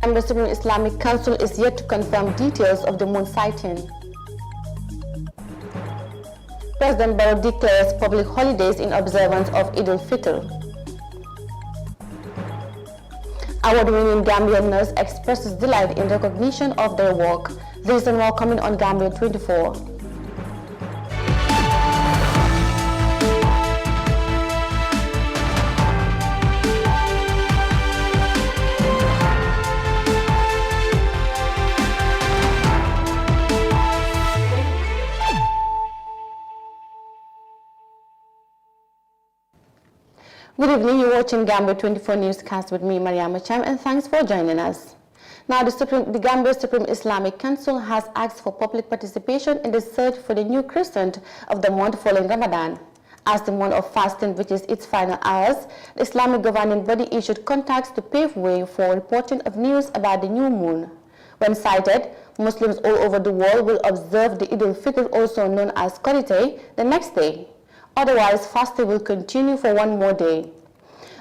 The Supreme Islamic Council is yet to confirm details of the moon sighting. President Barrow declares public holidays in observance of Eid al-Fitr. Award-winning Gambian nurse expresses delight in recognition of their work. This and more coming on Gambia 24. Good evening, you're watching Gambia 24 Newscast with me, Mariama Cham, and thanks for joining us. Now, the Gambia Supreme Islamic Council has asked for public participation in the search for the new crescent of the month following Ramadan. As the month of fasting reaches its final hours, the Islamic governing body issued contacts to pave way for reporting of news about the new moon. When sighted, Muslims all over the world will observe the Eid al-Fitr, also known as Korite, the next day. Otherwise, fasting will continue for one more day.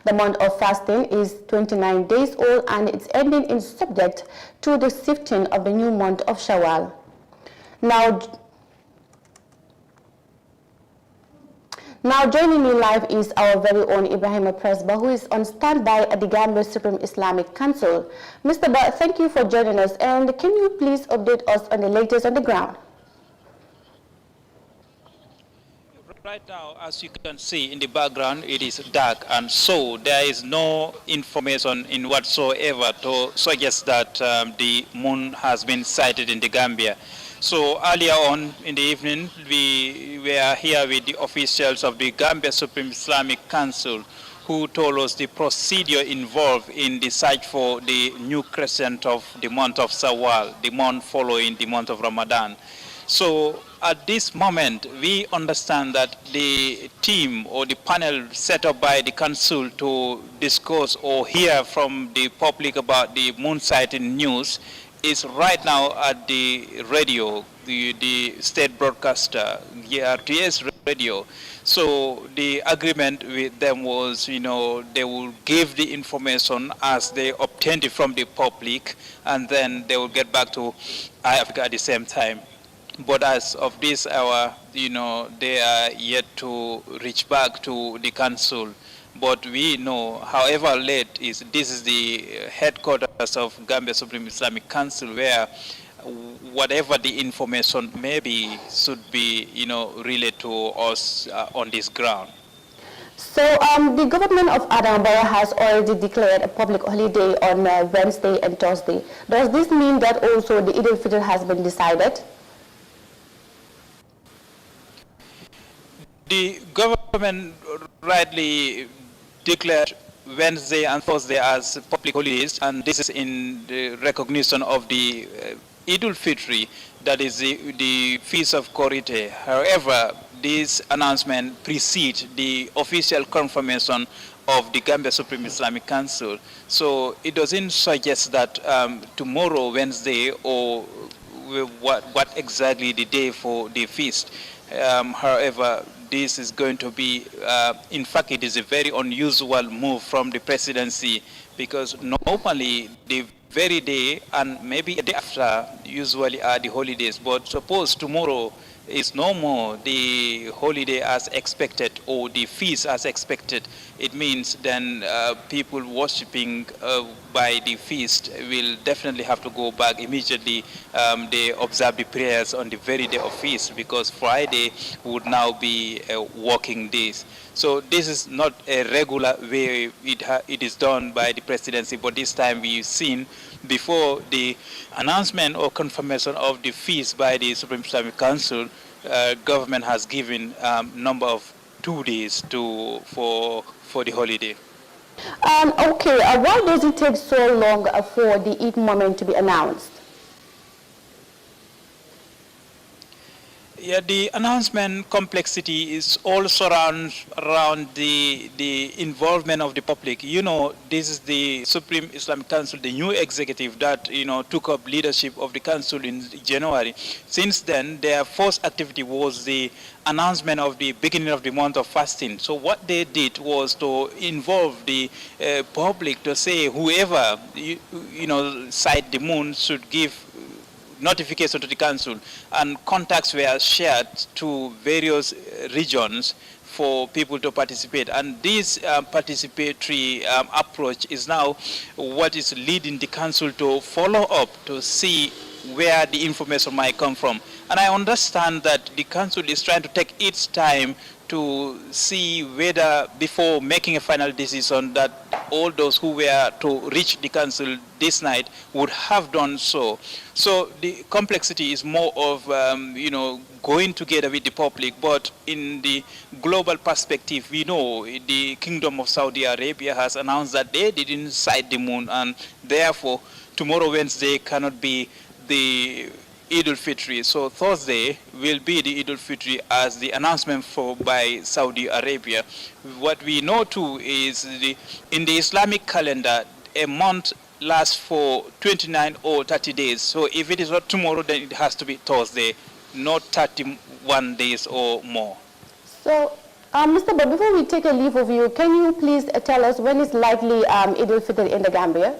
The month of fasting is 29 days old and its ending is subject to the shifting of the new month of Shawwal. Now joining me live is our very own Ibrahim Presba, who is on standby at the Gambia Supreme Islamic Council. Mr. Ba, thank you for joining us, and can you please update us on the latest on the ground? Right now, as you can see in the background, it is dark, and so there is no information in whatsoever to suggest that the moon has been sighted in the Gambia. So earlier on in the evening, we were here with the officials of the Gambia Supreme Islamic Council, who told us the procedure involved in the search for the new crescent of the month of Shawwal, the month following the month of Ramadan. So at this moment, we understand that the team or the panel set up by the council to discuss or hear from the public about the moon sighting news is right now at the radio, the state broadcaster, GRTS radio. So the agreement with them was, they will give the information as they obtained it from the public, and then they will get back to Africa at the same time. But as of this hour, they are yet to reach back to the council. But we know, however late, this is the headquarters of Gambia Supreme Islamic Council, where whatever the information may be should be, relayed to us on this ground. So the government of Adam Barrow has already declared a public holiday on Wednesday and Thursday. Does this mean that also the Eid al-Fitr has been decided? The government rightly declared Wednesday and Thursday as public holidays, and this is in the recognition of the Eid al-Fitr, that is the feast of Korite. However, this announcement precedes the official confirmation of the Gambia Supreme Islamic Council. So it doesn't suggest that tomorrow, Wednesday, or what exactly the day for the feast. However, this is going to be, in fact, it is a very unusual move from the presidency, because normally the very day and maybe a day after usually are the holidays. But suppose tomorrow is no more the holiday as expected or the feast as expected, it means then people worshipping by the feast will definitely have to go back immediately. They observe the prayers on the very day of feast, because Friday would now be working days. So this is not a regular way it is done by the presidency, but this time we've seen before the announcement or confirmation of the feast by the Supreme Islamic Council, government has given number of 2 days for the holiday. Okay, why does it take so long for the Eid moment to be announced? Yeah, the announcement complexity is also around the involvement of the public. You know, this is the Supreme Islamic Council, the new executive that took up leadership of the council in January. Since then, their first activity was the announcement of the beginning of the month of fasting. So what they did was to involve the public to say whoever sight the moon should give notification to the council, and contacts were shared to various regions for people to participate. And this participatory approach is now what is leading the council to follow up to see where the information might come from. And I understand that the council is trying to take its time to see whether, before making a final decision, that all those who were to reach the council this night would have done so. So the complexity is more of, going together with the public. But in the global perspective, we know the Kingdom of Saudi Arabia has announced that they didn't sight the moon, and therefore tomorrow, Wednesday, cannot be the Eid al-Fitr. So Thursday will be the Eid al-Fitr as the announcement by Saudi Arabia. What we know too is in the Islamic calendar, a month lasts for 29 or 30 days. So if it is not tomorrow, then it has to be Thursday, not 31 days or more. So, Mr. But before we take a leave of you, can you please tell us when is likely Eid al-Fitr in the Gambia?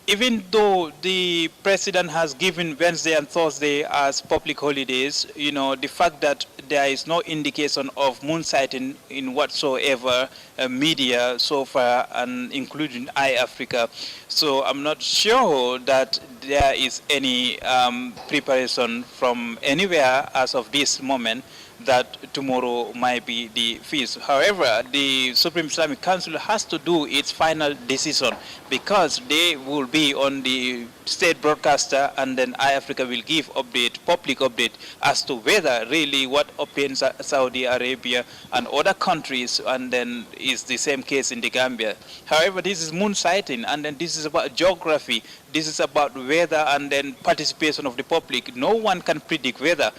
Even though the president has given Wednesday and Thursday as public holidays, the fact that there is no indication of moon sighting in whatsoever media so far, and including iAfrica. So I'm not sure that there is any preparation from anywhere as of this moment that tomorrow might be the feast. However, the Supreme Islamic Council has to do its final decision, because they will be on the state broadcaster, and then iAfrica will give public update as to whether really what opens Saudi Arabia and other countries, and then is the same case in the Gambia. However, this is moon sighting, and then this is about geography. This is about weather, and then participation of the public. No one can predict whether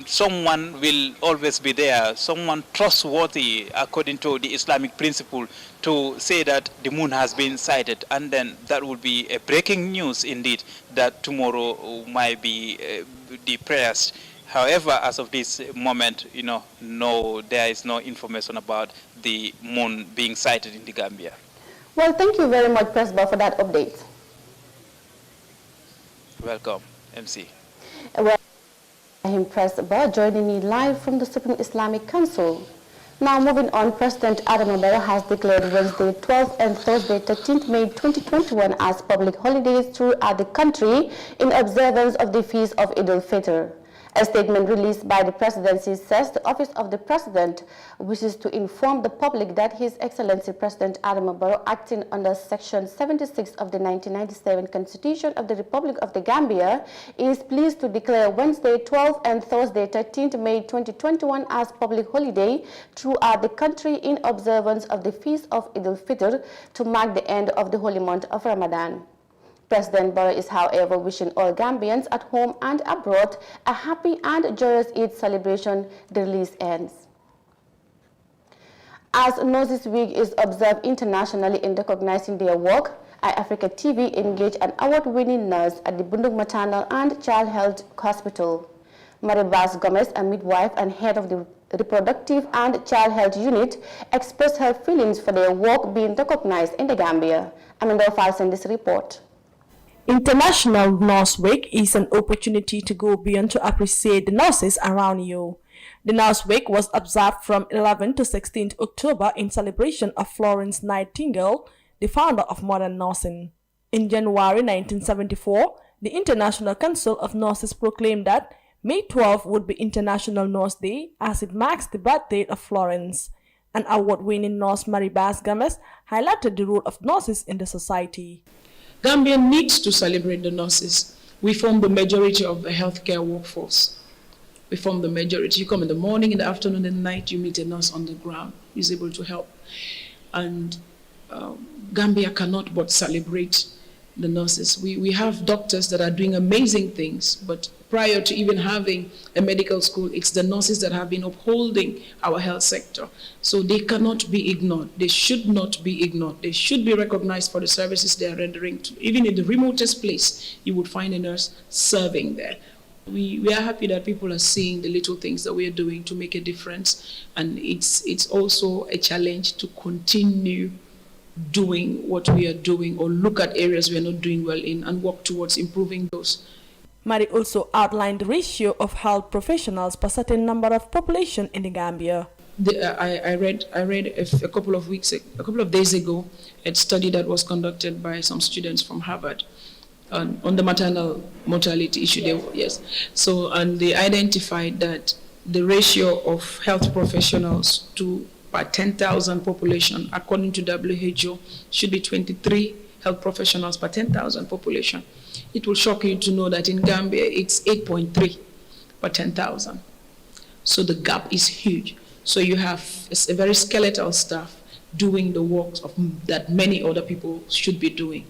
someone will always be there, someone trustworthy according to the Islamic principle, to say that the moon has been sighted, and then that would be a breaking news indeed, that tomorrow might be the prayers. However, as of this moment, no, there is no information about the moon being sighted in the Gambia. Well, thank you very much, Presba, for that update. Welcome, MC. Well, I'm Presba, joining me live from the Supreme Islamic Council. Now moving on, President Adam Barrow has declared Wednesday 12th and Thursday 13th May 2021 as public holidays throughout the country in observance of the feast of Eid al-Fitr. A statement released by the presidency says the Office of the President wishes to inform the public that His Excellency President Adam Barrow, acting under Section 76 of the 1997 Constitution of the Republic of the Gambia, is pleased to declare Wednesday 12th and Thursday 13th May 2021 as public holiday throughout the country in observance of the feast of Eid al-Fitr to mark the end of the holy month of Ramadan. President Barrow is, however, wishing all Gambians at home and abroad a happy and joyous Eid celebration. The release ends. As Nurses Week is observed internationally in recognizing their work, iAfrica TV engaged an award-winning nurse at the Bundung Maternal and Child Health Hospital. Maribas Gomez, a midwife and head of the Reproductive and Child Health Unit, expressed her feelings for their work being recognized in the Gambia. Amanda Falls in this report. International Nurse Week is an opportunity to go beyond to appreciate the nurses around you. The Nurse Week was observed from 11 to 16 October in celebration of Florence Nightingale, the founder of modern nursing. In January 1974, the International Council of Nurses proclaimed that May 12 would be International Nurse Day, as it marks the birthday of Florence. An award-winning nurse, Maribas Gomez, highlighted the role of nurses in the society. Gambia needs to celebrate the nurses. We form the majority of the healthcare workforce. We form the majority. You come in the morning, in the afternoon, and night, you meet a nurse on the ground who's able to help. And Gambia cannot but celebrate the nurses. We have doctors that are doing amazing things, but prior to even having a medical school, it's the nurses that have been upholding our health sector. So they cannot be ignored. They should not be ignored. They should be recognized for the services they are rendering. Even in the remotest place, you would find a nurse serving there. We are happy that people are seeing the little things that we are doing to make a difference, and it's also a challenge to continue doing what we are doing, or look at areas we are not doing well in and work towards improving those. Mari also outlined the ratio of health professionals per certain number of population in the Gambia. I read a couple of days ago a study that was conducted by some students from Harvard on the maternal mortality issue. Yes. So, and they identified that the ratio of health professionals to per 10,000 population, according to WHO, should be 23 health professionals per 10,000 population. It will shock you to know that in Gambia, it's 8.3 per 10,000. So the gap is huge. So you have a very skeletal staff doing the work that many other people should be doing,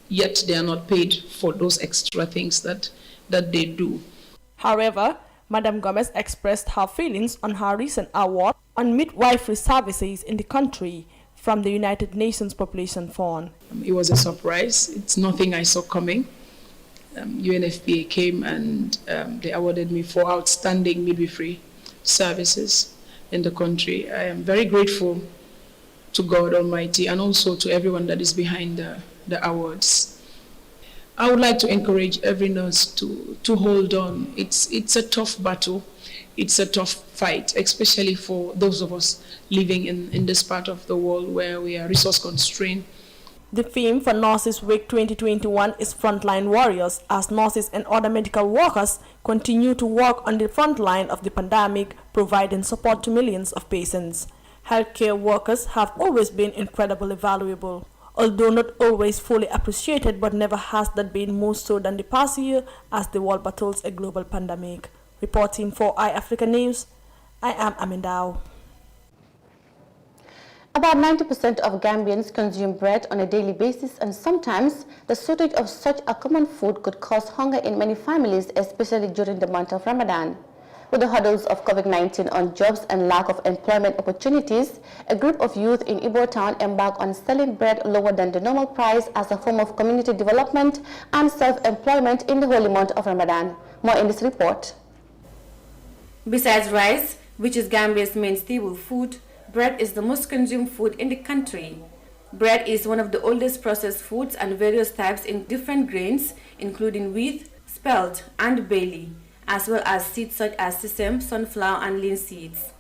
yet they are not paid for those extra things that they do. However, Madam Gomez expressed her feelings on her recent award on midwifery services in the country from the United Nations Population Fund. It was a surprise. It's nothing I saw coming. UNFPA came and they awarded me for outstanding midwifery services in the country. I am very grateful to God Almighty and also to everyone that is behind the awards. I would like to encourage every nurse to hold on. It's a tough battle. It's a tough fight, especially for those of us living in this part of the world where we are resource constrained. The theme for Nurses Week 2021 is Frontline Warriors, as nurses and other medical workers continue to work on the front line of the pandemic, providing support to millions of patients. Healthcare workers have always been incredibly valuable, although not always fully appreciated, but never has that been more so than the past year as the world battles a global pandemic. Reporting for iAfrica News, I am Amindao. About 90% of Gambians consume bread on a daily basis, and sometimes the shortage of such a common food could cause hunger in many families, especially during the month of Ramadan. With the hurdles of COVID-19 on jobs and lack of employment opportunities, a group of youth in Ibo Town embarked on selling bread lower than the normal price as a form of community development and self-employment in the holy month of Ramadan. More in this report. Besides rice, which is Gambia's main staple food, bread is the most consumed food in the country. Bread is one of the oldest processed foods and various types in different grains, including wheat, spelt, and barley, as well as seeds such as sesame, sunflower, and linseeds.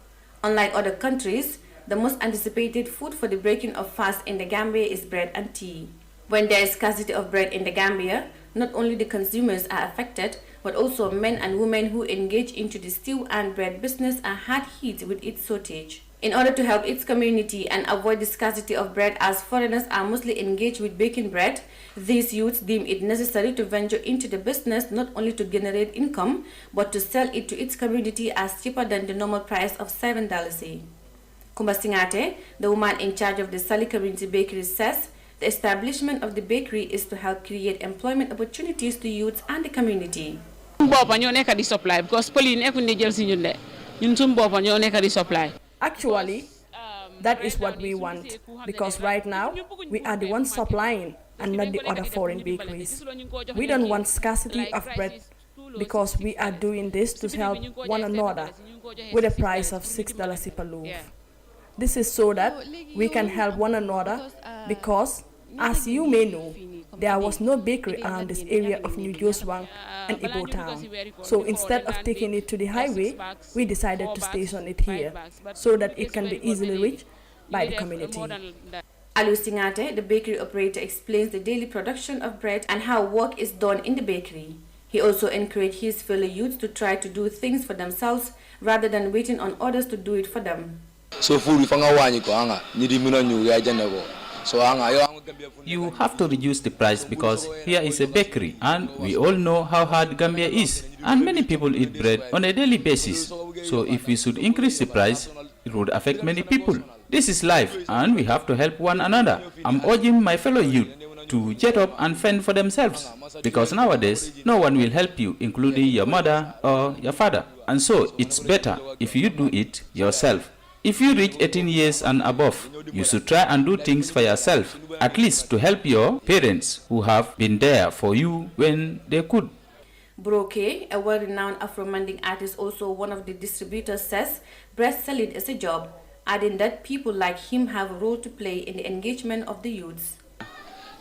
Unlike other countries, the most anticipated food for the breaking of fast in the Gambia is bread and tea. When there is scarcity of bread in the Gambia, not only the consumers are affected, but also men and women who engage into the stew and bread business are hard hit with its shortage. In order to help its community and avoid the scarcity of bread, as foreigners are mostly engaged with baking bread, these youths deem it necessary to venture into the business not only to generate income, but to sell it to its community as cheaper than the normal price of $7. Kumba Singate, the woman in charge of the Sali Community Bakery, says the establishment of the bakery is to help create employment opportunities to youths and the community. Actually, that is what we want, because right now we are the ones supplying and not the other foreign bakeries. We don't want scarcity of bread because we are doing this to help one another with a price of $6 per loaf. This is so that we can help one another because, as you may know, there was no bakery around this area of New Joswang and Ibo Town. So instead of taking it to the highway, we decided to station it here so that it can be easily reached by the community. Alu Singate, the bakery operator, explains the daily production of bread and how work is done in the bakery. He also encouraged his fellow youths to try to do things for themselves rather than waiting on others to do it for them. You have to reduce the price because here is a bakery and we all know how hard Gambia is and many people eat bread on a daily basis. So if we should increase the price, it would affect many people. This is life and we have to help one another. I'm urging my fellow youth to get up and fend for themselves. Because nowadays, no one will help you, including your mother or your father. And so, it's better if you do it yourself. If you reach 18 years and above, you should try and do things for yourself, at least to help your parents who have been there for you when they could. Broke, a well-renowned Afro-Manding artist, also one of the distributors, says bread selling is a job, adding that people like him have a role to play in the engagement of the youths.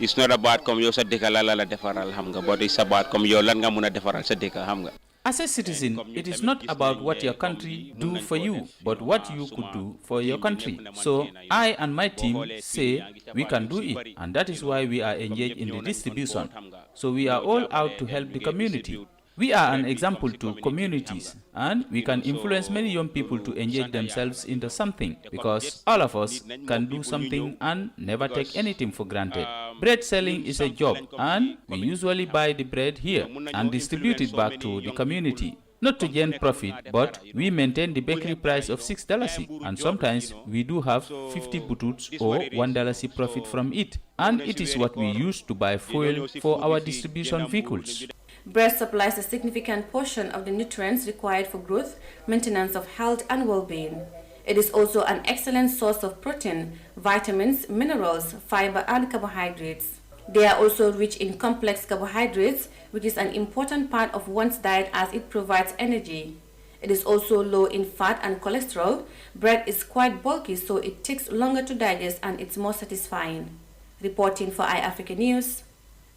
It's not about comme yow sa deka la defaral xam nga, but it's about comme yow lan nga mëna defaral sa deka xam nga. As a citizen, it is not about what your country do for you, but what you could do for your country. So I and my team say we can do it, and that is why we are engaged in the distribution. So we are all out to help the community. We are an example to communities, and we can influence many young people to engage themselves into something, because all of us can do something and never take anything for granted. Bread selling is a job, and we usually buy the bread here and distribute it back to the community. Not to gain profit, but we maintain the bakery price of $6, and sometimes we do have 50 bututs or $1 profit from it, and it is what we use to buy fuel for our distribution vehicles. Bread supplies a significant portion of the nutrients required for growth, maintenance of health and well-being. It is also an excellent source of protein, vitamins, minerals, fiber and carbohydrates. They are also rich in complex carbohydrates, which is an important part of one's diet as it provides energy. It is also low in fat and cholesterol. Bread is quite bulky, so it takes longer to digest and it's more satisfying. Reporting for iAfrica News,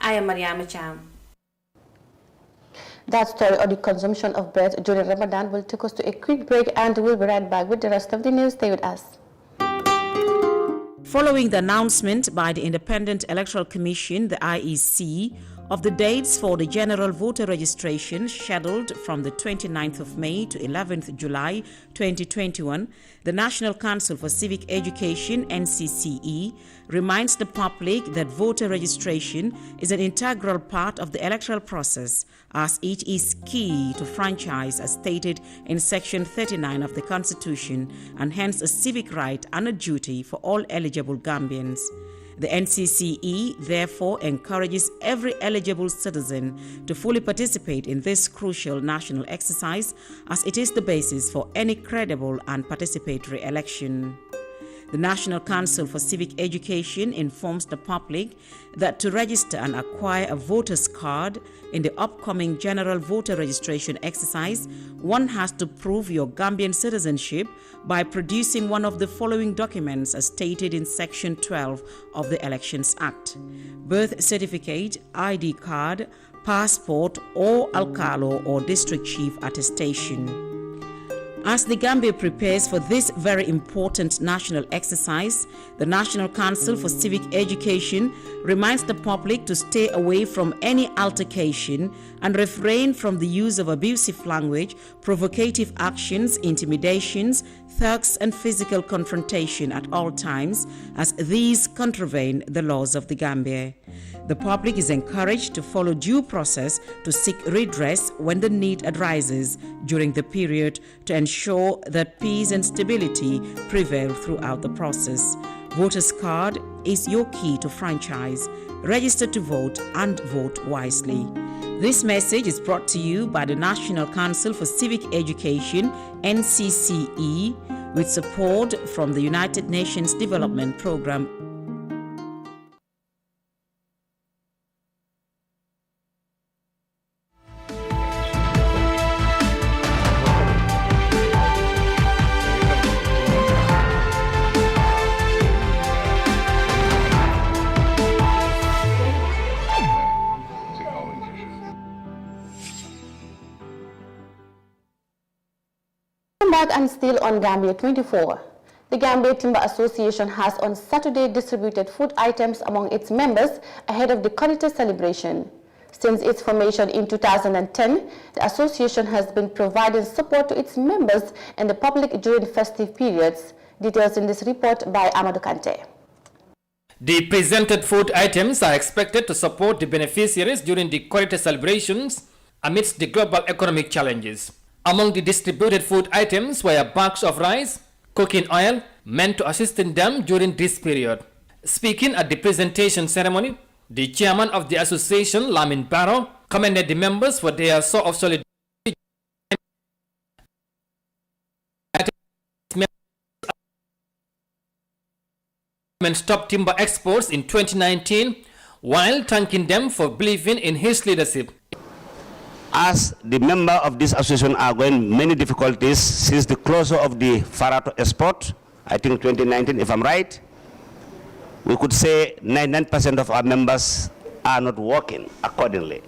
I am Mariama Cham. That story on the consumption of bread during Ramadan will take us to a quick break, and we'll be right back with the rest of the news. Stay with us. Following the announcement by the Independent Electoral Commission, the IEC, of the dates for the general voter registration scheduled from the 29th of May to 11th July 2021, the National Council for Civic Education, NCCE, reminds the public that voter registration is an integral part of the electoral process, as it is key to franchise as stated in Section 39 of the Constitution, and hence a civic right and a duty for all eligible Gambians. The NCCE therefore encourages every eligible citizen to fully participate in this crucial national exercise, as it is the basis for any credible and participatory election. The National Council for Civic Education informs the public that to register and acquire a voter's card in the upcoming general voter registration exercise, one has to prove your Gambian citizenship by producing one of the following documents as stated in Section 12 of the Elections Act: birth certificate, ID card, passport, or alcalo or district chief attestation. As the Gambia prepares for this very important national exercise, the National Council for Civic Education reminds the public to stay away from any altercation and refrain from the use of abusive language, provocative actions, intimidations, thugs, and physical confrontation at all times, as these contravene the laws of the Gambia. The public is encouraged to follow due process to seek redress when the need arises during the period to ensure that peace and stability prevail throughout the process. Voter's card is your key to franchise. Register to vote and vote wisely. This message is brought to you by the National Council for Civic Education, NCCE, with support from the United Nations Development Programme. Back and still on Gambia 24. The Gambia Timber Association has on Saturday distributed food items among its members ahead of the Conite celebration. Since its formation in 2010, the association has been providing support to its members and the public during festive periods. Details in this report by Amadou Kante. The presented food items are expected to support the beneficiaries during the Conite celebrations amidst the global economic challenges. Among the distributed food items were bags of rice, cooking oil, meant to assist in them during this period. Speaking at the presentation ceremony, The chairman of the association, Lamin Barrow, commended the members for their show of solidarity stop timber exports in 2019, while thanking them for believing in his leadership. As the member of this association are going many difficulties since the closure of the Farato export, I think 2019 if I'm right, we could say 99% of our members are not working accordingly.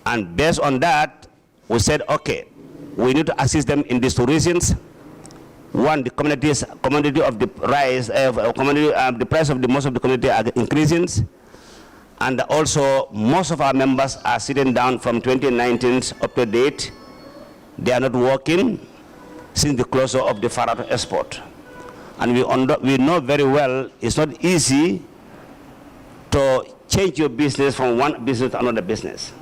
And based on that, we said, okay, we need to assist them in these two reasons. One, the commodity of the rise, the price of most of the commodity are increasing. And also, most of our members are sitting down from 2019 up to date. They are not working since the closure of the Farato export. And we know very well it's not easy to change your business from one business to another business.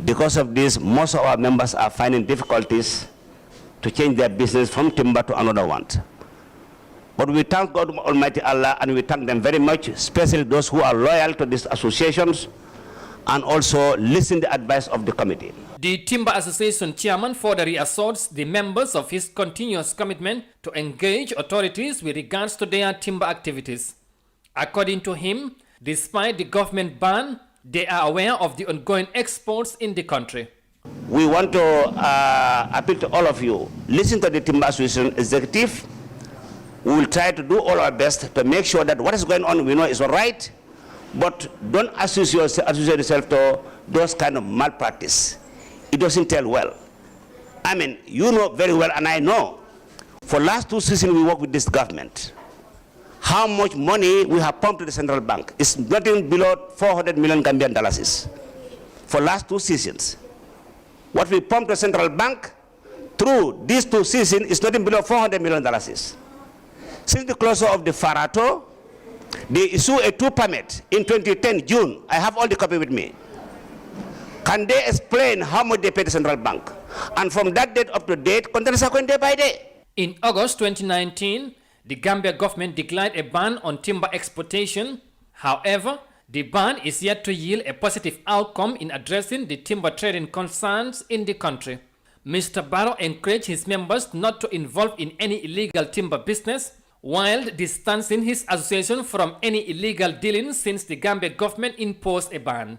Because of this, most of our members are finding difficulties to change their business from timber to another one. But we thank God Almighty Allah, and we thank them very much, especially those who are loyal to these associations and also listen to the advice of the committee. The Timber Association chairman further reassures the members of his continuous commitment to engage authorities with regards to their timber activities. According to him, despite the government ban, they are aware of the ongoing exports in the country. We want to appeal to all of you, listen to the Timber Association executive. We will try to do all our best to make sure that what is going on we know is all right, but don't associate yourself to those kind of malpractice. It doesn't tell well. I mean, you know very well, and I know, for last 2 seasons we work with this government. How much money we have pumped to the central bank? It's nothing below 400 million Gambian dollars for last 2 seasons. What we pumped to the central bank through these 2 seasons is nothing below 400 million dollars. Since the closure of the Farato, they issued a 2 permit in 2010 June. I have all the copy with me. Can they explain how much they pay the central bank? And from that date up to date, containers are going day by day. In August 2019, the Gambia government declared a ban on timber exportation. However, the ban is yet to yield a positive outcome in addressing the timber trading concerns in the country. Mr. Barrow encouraged his members not to involve in any illegal timber business, while distancing his association from any illegal dealings since the Gambia government imposed a ban.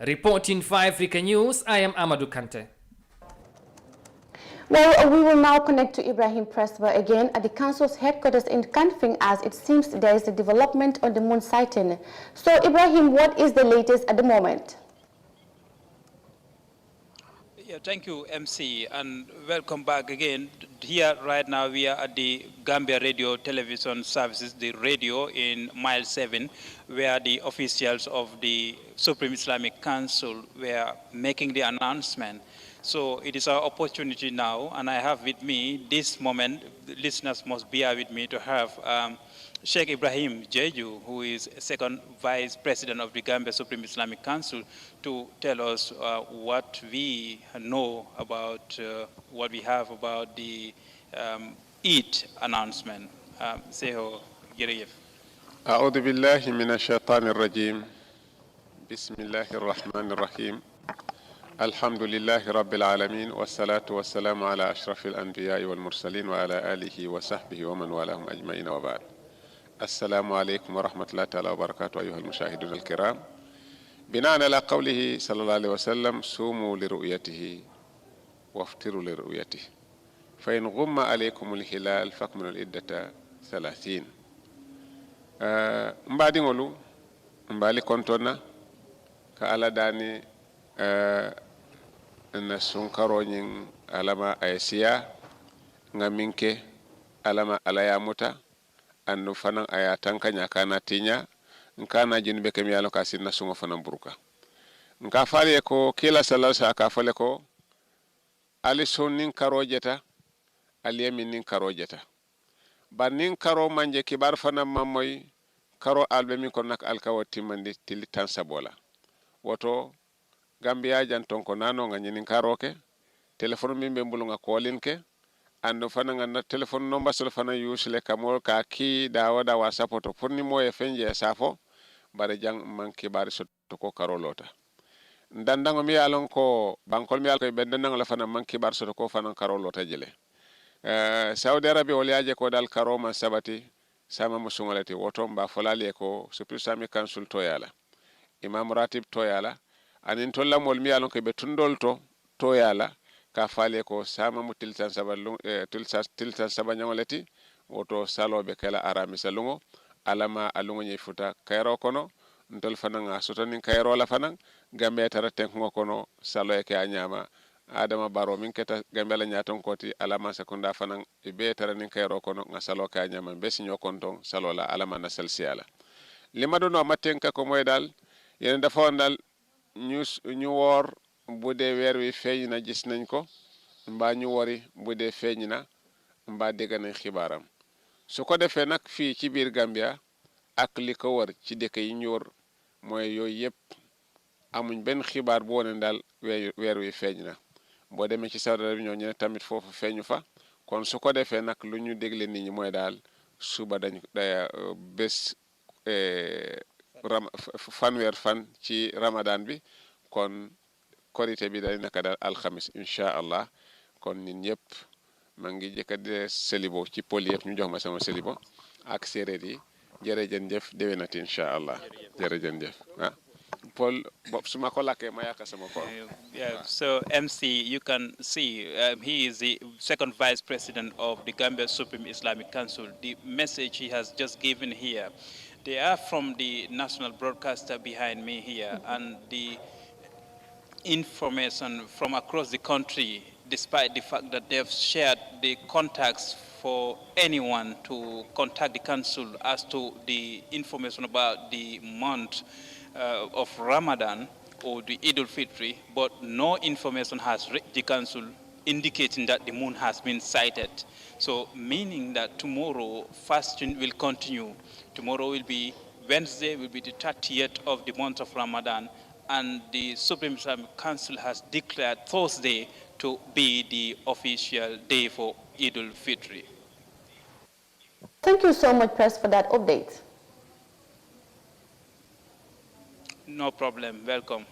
Reporting for Africa News, I am Amadou Kante. Well, we will now connect to Ibrahim Presba again at the council's headquarters in Kanfing, as it seems there is a development on the moon sighting. So, Ibrahim, what is the latest at the moment? Yeah, thank you, MC, and welcome back again. Here right now we are at the Gambia Radio Television Services, the radio in Mile 7, where the officials of the Supreme Islamic Council were making the announcement. So it is our opportunity now, and I have with me this moment, the listeners must bear with me, to have Sheikh Ibrahim Jeju, who is second vice president of the Gambia Supreme Islamic Council, to tell us what we know about what we have about the Eid announcement. Seho Giriyef. أعوذ بالله من الشيطان الرجيم بسم الله الرحمن الرحيم الحمد لله رب العالمين والصلاة والسلام على أشرف الأنبياء والمرسلين وعلى آله وصحبه ومن والاهم أجمعين وبعد. السلام عليكم ورحمة الله تعالى وبركاته أيها المشاهدون الكرام. بناء على قوله صلى الله عليه وسلم صوموا لرؤيته وافطروا لرؤيته فإن غم عليكم الهلال فاكملوا العدة 30. mbaadi ngolu mbali kontona ka ala dani na sunkaro nyin alama aysiya ngaminke alama alaya muta andu fanan aya tankanya kana tinya nkana jinbe kem yalo ka sinna sungo fanan buruka nka fale ko kila salasa ka fale ko ali sunnin karojeta ali yamin karojeta bannin karo manje kibar fanan mamoy karo albe min ko nak alkawa timmandi tili tan sabola woto Gambia janton ko nano nga nyinin karoke telephone min be mbulunga kolinke ando fana nga telephone number sol fana yusle kamol ka ki da wada whatsapp to fonni mo e fenje safo bare jang man kibar so to ko karolota dandango mi yalon ko bankol mi yalko be dandango la fana man kibar so to ko fana karolota jele Saudi Arabia waliaje ko dal karoma sabati sama musungolati woto mba folali ko Supreme Islamic Council to yala imam ratib to yala anin to lamol mi yalon ko be tundol to yala ka fale ko sama mu tiltan sabalung tiltan sabanyangolati woto salobe kala arami salungo alama alungo nyi futa kayro kono ndol fananga sotani kayro la fanang gambe tara tenko kono salo e ka nyama adama baro min keta gambe la nyaton koti alama sekunda fanang be tara nin kayro kono nga salo ka nyama be sinyo konton salo la alama na selsiala limado no matenka ko moy dal yene dafa won dal ñu wor bude wer wi feñ na gis nañ ko mba ñu wori bude feñ na mba dégg nañ xibaaram su ko defee nag fii ci biir Gambia ak li ko war ci dëkk yi ñu wër mooy yooyu yëpp amuñ benn xibaar bu wone daal weer wi feeñ na boo demee ci Saudi Arabia ñoo ñene tamit foofu feeñu fa kon su ko defee nag lu ñu dégle nit ñi mooy daal suba dañ bés fanweer fan ci Ramadan bi kon korité bi day naka daal alxamis incha allah kon nit ñëpp maa ngi jëkka de selibo ci pol yëpp ñu jox ma sama selibo ak séeréer yi jërëjëf déwénati incha allah jërëjëf ah Paul suma ko lakkee ma yàq sama Paul. Yeah, so MC, you can see he is the second vice president of the Gambia Supreme Islamic Council. The message he has just given here, they are from the national broadcaster behind me here, and the information from across the country, despite the fact that they've shared the contacts for anyone to contact the council as to the information about the month of Ramadan or the Eid al-Fitr, but no information has reached the council indicating that the moon has been sighted. So meaning that tomorrow fasting will continue. Tomorrow will be Wednesday, will be the 30th of the month of Ramadan, and the Supreme Islamic Council has declared Thursday to be the official day for Eid al-Fitr. Thank you so much, Press, for that update. No problem. Welcome.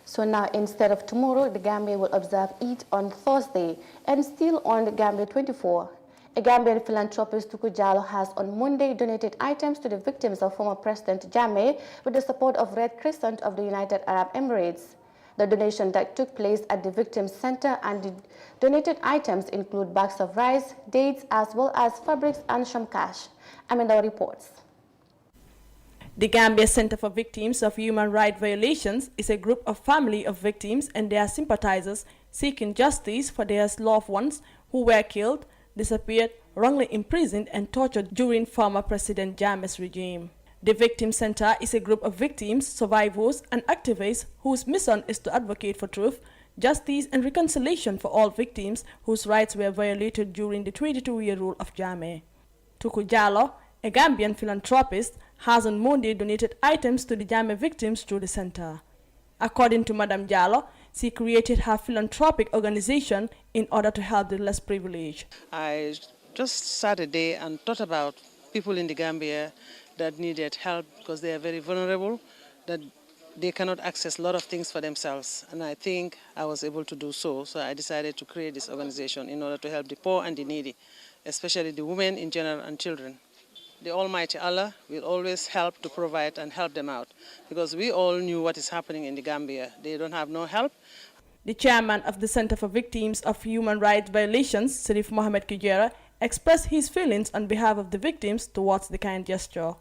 So now, instead of tomorrow, the Gambia will observe Eid on Thursday. And still on the Gambia 24, a Gambian philanthropist, Tuku Jallow, has on Monday donated items to the victims of former President Jammeh with the support of Red Crescent of the United Arab Emirates. The donation that took place at the Victims Center, and the donated items include bags of rice, dates, as well as fabrics and some cash. Amanda reports. The Gambia Center for Victims of Human Rights Violations is a group of family of victims and their sympathizers seeking justice for their loved ones who were killed, disappeared, wrongly imprisoned and tortured during former President Jammeh's regime. The Victim Center is a group of victims, survivors and activists whose mission is to advocate for truth, justice and reconciliation for all victims whose rights were violated during the 22-year rule of Jammeh. Tuku Jallow, a Gambian philanthropist, has on Monday donated items to the Jammeh victims through the center. According to Madam Jallow, she created her philanthropic organization in order to help the less privileged. I just sat a day and thought about people in the Gambia that needed help because they are very vulnerable, that they cannot access a lot of things for themselves. And I think I was able to do so. So I decided to create this organization in order to help the poor and the needy, especially the women in general and children. The Almighty Allah will always help to provide and help them out because we all knew what is happening in the Gambia. They don't have no help. The chairman of the Center for Victims of Human Rights Violations, Sharif Mohammed Kijera, expressed his feelings on behalf of the victims towards the kind gesture.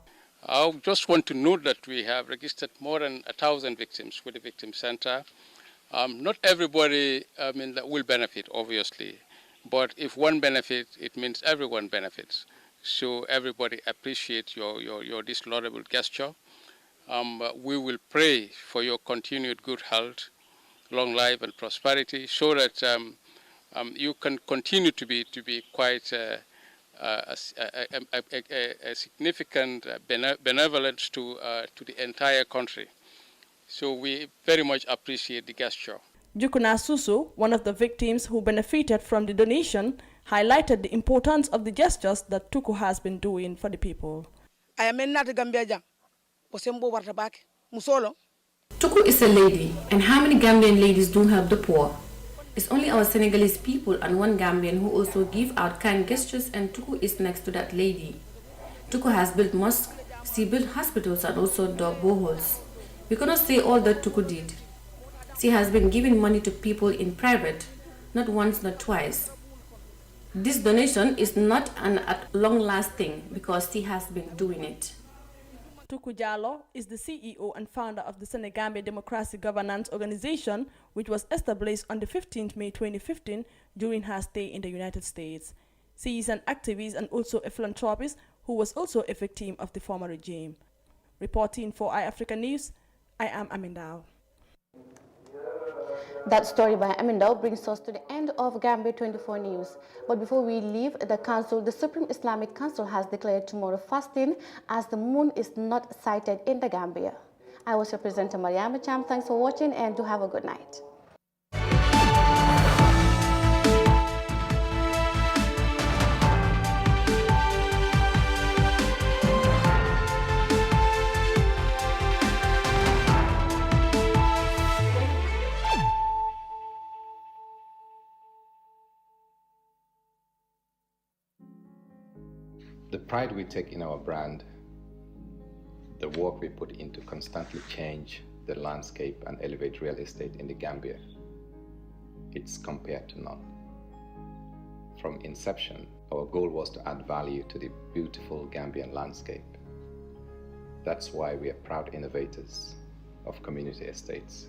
I just want to note that we have registered more than 1,000 victims with the Victim Center. Not everybody that will benefit, obviously, but if one benefits, it means everyone benefits. So everybody appreciate your this laudable gesture. We will pray for your continued good health, long life and prosperity, so that you can continue to be quite a significant benevolence to the entire country. So we very much appreciate the gesture. Jukuna Susu, one of the victims who benefited from the donation, highlighted the importance of the gestures that Tuku has been doing for the people. I am not a Gambia jam. Posembo warta back. Musolo. Tuku is a lady, and how many Gambian ladies do help the poor? It's only our Senegalese people and one Gambian who also give out kind gestures, and Tuku is next to that lady. Tuku has built mosques, she built hospitals and also dug boreholes. We cannot say all that Tuku did. She has been giving money to people in private, not once, not twice. This donation is not an long-lasting because she has been doing it. Tuku Jallow is the CEO and founder of the Senegambia Democracy Governance Organization, which was established on the 15th May 2015 during her stay in the United States. She is an activist and also a philanthropist who was also a victim of the former regime. Reporting for iAfrica News, I am Amindao. That story by Amindao brings us to the end of Gambia 24 News. But before we leave the Supreme Islamic Council has declared tomorrow fasting as the moon is not sighted in the Gambia. I was your presenter, Mariama Cham. Thanks for watching and do have a good night. The pride we take in our brand, the work we put into constantly change the landscape and elevate real estate in the Gambia, it's compared to none. From inception, our goal was to add value to the beautiful Gambian landscape. That's why we are proud innovators of community estates.